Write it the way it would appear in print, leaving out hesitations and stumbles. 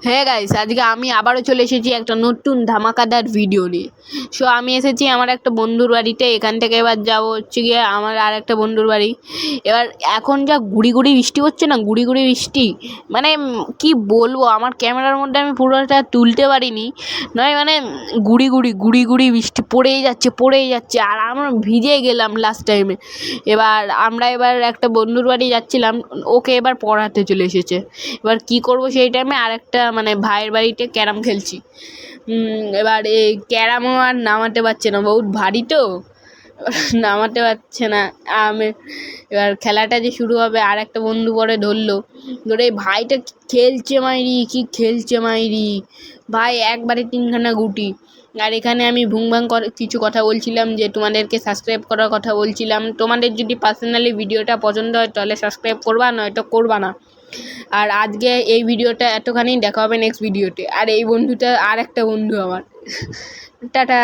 হ্যাঁ গাইস, আজকে আমি আবারও চলে এসেছি একটা নতুন ধামাকাদার ভিডিও নিয়ে। সো আমি এসেছি আমার একটা বন্ধুর বাড়িতে। এখান থেকে এবার যাবো হচ্ছে গিয়ে আমার আর একটা বন্ধুর বাড়ি। এবার এখন যা গুড়ি গুড়ি বৃষ্টি হচ্ছে না, গুড়ি গুড়ি বৃষ্টি, মানে কি বলবো, আমার ক্যামেরার মধ্যে আমি পুরোটা তুলতে পারিনি। নয় মানে গুড়ি গুড়ি গুড়ি গুড়ি বৃষ্টি পড়েই যাচ্ছে আর আমরা ভিজে গেলাম লাস্ট টাইমে। এবার একটা বন্ধুর বাড়ি যাচ্ছিলাম, ওকে এবার পড়াতে চলে এসেছে। এবার কি করব সেই টাইমে আরেকটা মানে ভাইয়ের বাড়িতে ক্যারাম খেলছি। এবার এই ক্যারামও আর নামাতে পারছে না, বহুত ভারী তো নামাতে পারছে না। আমি এবার খেলাটা যে শুরু হবে আর একটা বন্ধু পরে ধরে ভাইটা খেলছে মাইরি ভাই, একবারে তিনখানা গুটি। আর এখানে আমি ভুংভাং করে কিছু কথা বলছিলাম, যে তোমাদেরকে সাবস্ক্রাইব করার কথা বলছিলাম। তোমাদের যদি পার্সোনালি ভিডিওটা পছন্দ হয় তাহলে সাবস্ক্রাইব করবা, নয়তো করবা না। আর আজকে এই ভিডিওটা এতখানি, দেখা হবে নেক্সট ভিডিওতে। আর এই বন্ধুটা আর একটা বন্ধু আমার। টাটা।